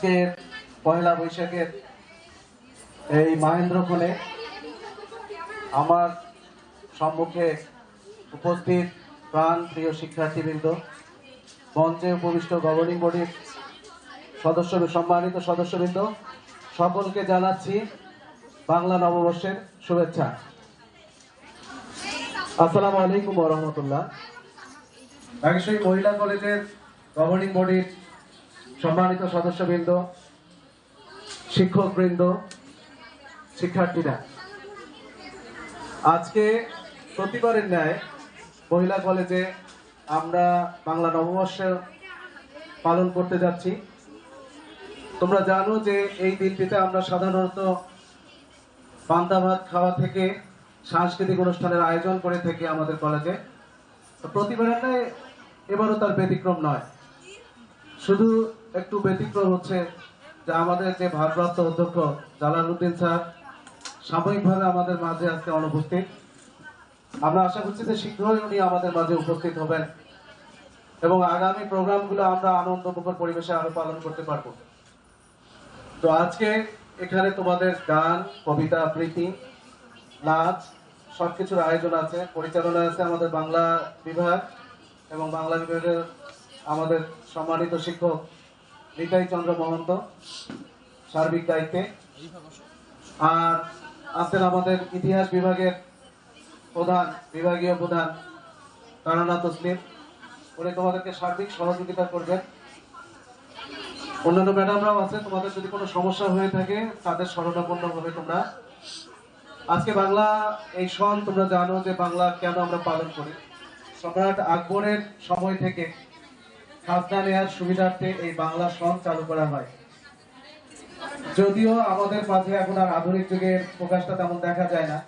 আজকে পয়লা বৈশাখের এই মহেন্দ্রক্ষণে আমার সম্মুখে উপস্থিত প্রাণ প্রিয় শিক্ষার্থীবৃন্দ, মঞ্চে উপবিষ্ট গভর্নিং বডির সম্মানিত সদস্যবৃন্দ, সকলকে জানাচ্ছি বাংলা নববর্ষের শুভেচ্ছা। আসসালামু আলাইকুম ওয়া রাহমাতুল্লাহ। বাগেশ্বরী মহিলা কলেজের গভর্নিং বডির সম্মানিত সদস্যবৃন্দ, শিক্ষকবৃন্দ, শিক্ষার্থীরা, আজকে প্রতিবারের ন্যায় মহিলা কলেজে আমরা বাংলা নববর্ষ পালন করতে যাচ্ছি। তোমরা জানো যে এই দিনটিতে আমরা সাধারণত পান্তা ভাত খাওয়া থেকে সাংস্কৃতিক অনুষ্ঠানের আয়োজন করে থাকি আমাদের কলেজে। প্রতিবারের ন্যায় এবারও তার ব্যতিক্রম নয়। শুধু একটু ব্যতিক্রম হচ্ছে যে আমাদের যে ভারপ্রাপ্ত অধ্যক্ষ জালালউদ্দিন স্যার সাময়িকভাবে আমাদের মাঝে আজকে অনুপস্থিত। আমরা আশা করছি যে শীঘ্রই উনি আমাদের মাঝে উপস্থিত হবেন এবং আগামী প্রোগ্রামগুলো আমরা আনন্দমুখর পরিবেশে আরো পালন করতে পারবো। তো আজকে এখানে তোমাদের গান, কবিতা আবৃত্তি, নাচ সবকিছুর আয়োজন আছে। পরিচালনায় আছে আমাদের বাংলা বিভাগ এবং বাংলা বিভাগের আমাদের সম্মানিত শিক্ষক নিতাই চন্দ্র মহন্ত সার্বিক দায়িত্বে, আর আছেন আমাদের ইতিহাস বিভাগের বিভাগীয় প্রধান কারানা তসলিম, উনি তোমাদেরকে সার্বিক সহযোগিতা করবেন। অন্যান্য ম্যাডামরাও আছে, তোমাদের যদি কোনো সমস্যা হয়ে থাকে তাদের শরণাপন্ন হবে তোমরা। আজকে বাংলা এই সন, তোমরা জানো যে বাংলা কেন আমরা পালন করি। সম্রাট আকবরের সময় থেকে খাজনা নেওয়ার সুবিধার্থে এই বাংলা সন চালু করা হয়। যদিও আমাদের মাঝে এখন আর আধুনিক যুগের প্রকাশটা তেমন দেখা যায় না।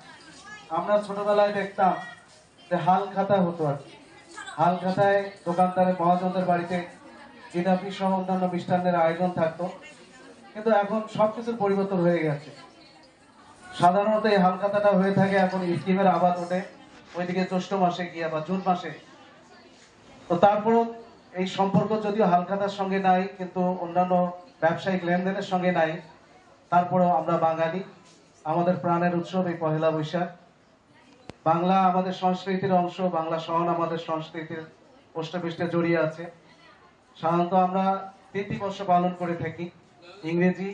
আমরা ছোটবেলায় দেখতাম যে হাল খাতা হতো, আর হাল খাতায় দোকানদারের মহাজনদের বাড়িতে জিলাপি সহ অন্যান্য মিষ্টান্নের আয়োজন থাকতো। কিন্তু এখন সবকিছুর পরিবর্তন হয়ে গেছে। সাধারণত এই হাল খাতাটা হয়ে থাকে এখন স্কিমের আবাদ ওঠে ওইদিকে জ্যৈষ্ঠ মাসে গিয়া বা জুন মাসে। তো তারপরও এই সম্পর্ক যদিও হালখাতার সঙ্গে নাই, কিন্তু অন্যান্য ব্যবসায়িক লেনদেনের সঙ্গে নাই, তারপরেও আমরা বাঙালি, আমাদের প্রাণের উৎসব এই পহেলা বৈশাখ। বাংলা আমাদের সংস্কৃতির অংশ, বাংলা সহন আমাদের সংস্কৃতির পৃষ্ঠে জড়িয়ে আছে। সাধারণত আমরা 3টি বর্ষ পালন করে থাকি: ইংরেজি,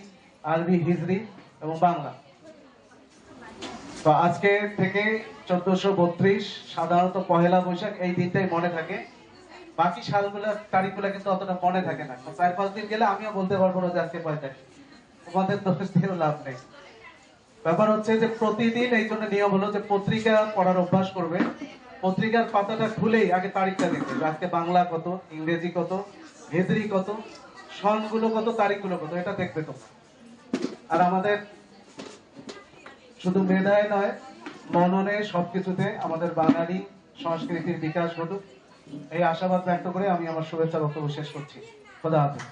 আরবি, হিজরি এবং বাংলা। তো আজকে থেকে 1432 সাধারণত পহেলা বৈশাখ এই দিনটাই মনে থাকে। বাকি সালগুলোর তারিখগুলো কিন্তু অতটা মনে থাকে না। 4-5 দিন গেলে আমিও বলতে পারবো না যে আজকে কয় তারিখ। তোমাদের দোষ দিয়েও লাভ নেই। ব্যাপার হচ্ছে যে প্রতিদিন এই জন্য নিয়ম হলো যে পত্রিকা পড়ার অভ্যাস করবে। পত্রিকার পাতাটা খুলেই আগে তারিখটা দেখবে, আজকে বাংলা কত, ইংরেজি কত, হিজরি কত, সনগুলো কত, তারিখগুলো কত, এটা দেখবে তোমরা। আর আমাদের শুধু মেধায় নয়, মননে সবকিছুতে আমাদের বাঙালি সংস্কৃতির বিকাশ ঘটুক, এই আশাবাদ ব্যক্ত করে আমি আমার শুভেচ্ছা বক্তব্য শেষ করছি। খোদা হাফেজ।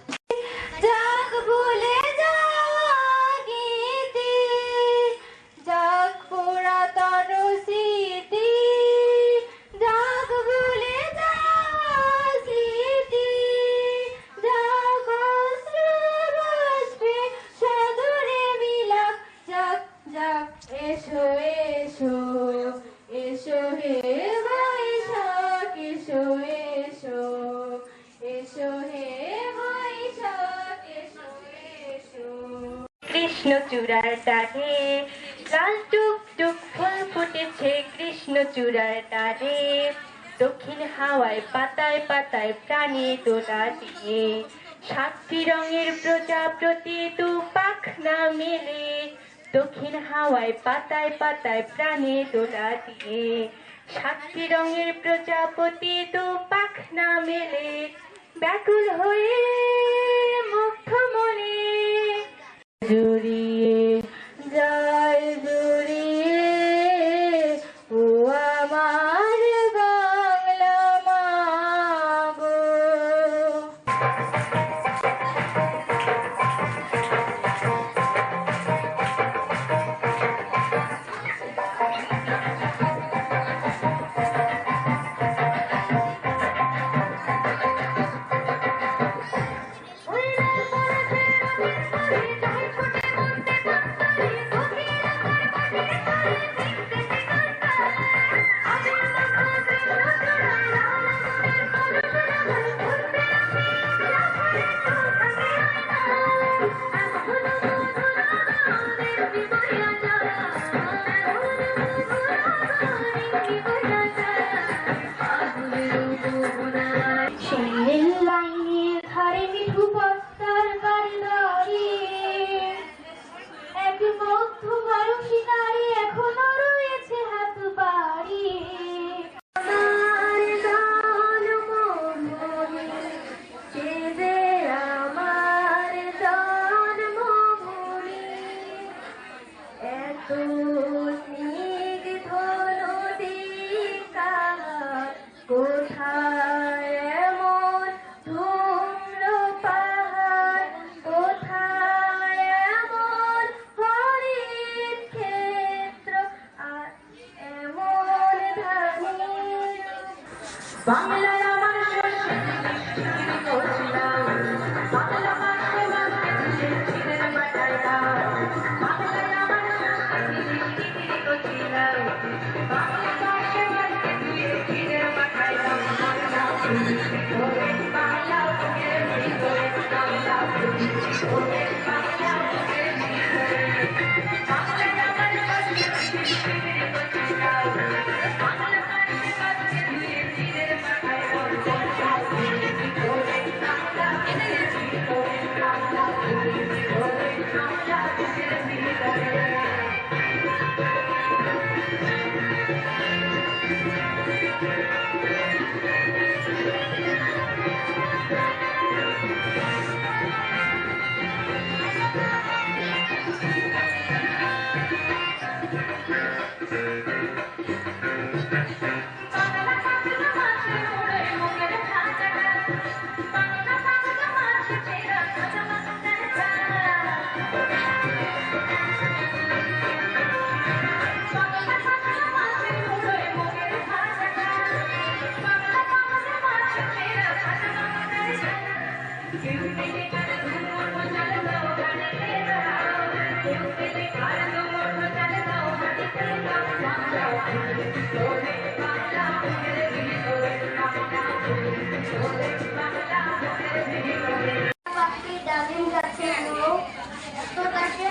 এসো এসো এসো হে বৈশাখ, এসো এসো এসো হে বৈশাখ, এসো এসো। কৃষ্ণচূড়ার ডালে লাল টুকটুক ফুল ফুটেছে, কৃষ্ণচূড়ার ডালে দক্ষিণ হাওয়ায় পাতায় পাতায় প্রাণী দোলা দিয়ে 7টি রঙের প্রজাপতি দু পাখনা মেলে দক্ষিণ হাওয়ায় পাতায় পাতায় প্রাণে দোলা দিয়ে 7টি রঙের প্রজাপতি দু পাখনা মেলে ব্যাকুল হয়ে মুগ্ধ মনে জড়িয়ে যায় জড়িয়ে ও আমার বাংলা মা গো। বাংলায় আমার সংস্কৃতি করছিলাম, বাংলা ভাষায় মাকে তুলে ছিলেন মাথায় দাও। বাংলায় আমার সংস্কৃতি করছিলাম, বাংলা ভাষায় মাকে তুলে ছিলেন মাথায় দাও। বাংলা ওরে বাংলা ওরে ভিতরে বাংলা ওরে বাংলা ওরে ভিতরে বাংলায় আমার সংস্কৃতি করছিলাম, বাংলা ভাষায় মাকে তুলে ছিলেন মাথায় দাও। ওরে বাংলা ওরে ভিতরে বাংলা ওরে বাংলা ওরে ভিতরে। ডালিম গাছে এত গাছে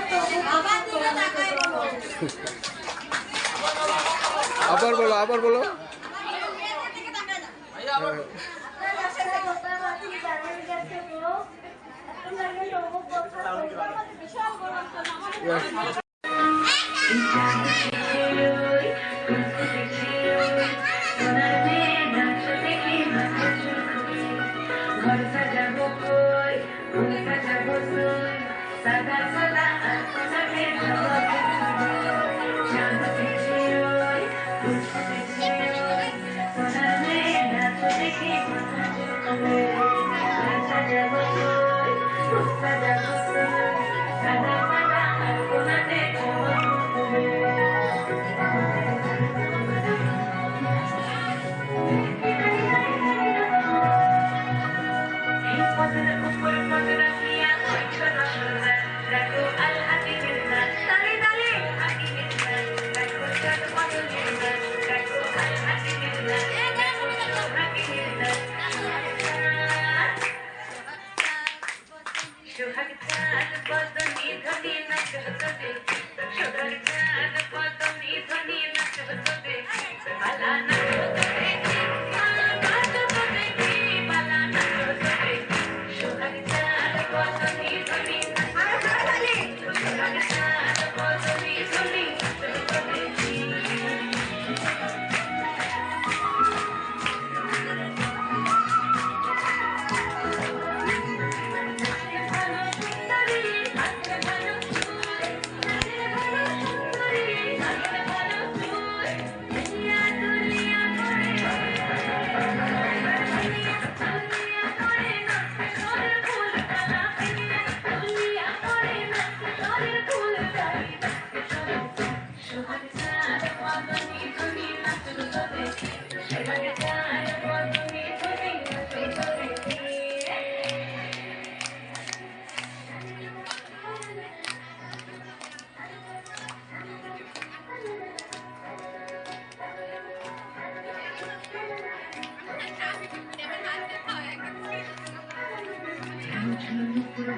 আবার বলো ঘর সাজাবো কই ফুল সাজাবো তুই সাদা সাদা আঁচলে চাঁদ দেখে ওই ফুল দেখে ওই সোনার মেয়ে নাচ দেখে মাথা ঝুঁকবে। ঘর সাজাবো কই ফুল সাজাবো তুই সাদা সাদা আঁচলে ঝুঁকবে।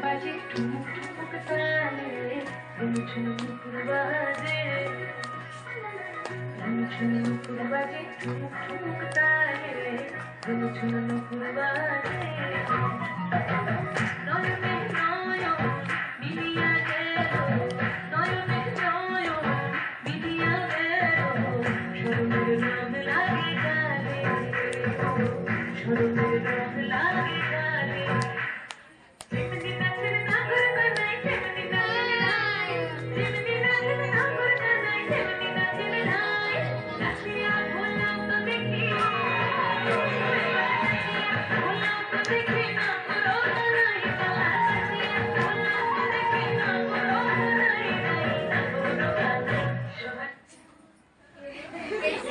বাজে ঠুমুক ঠুমুক তালে ঝুমুক বাজে ঝুমুক বাজে ঠুমুক ঠুমুক তালে ঝুমুক বাজে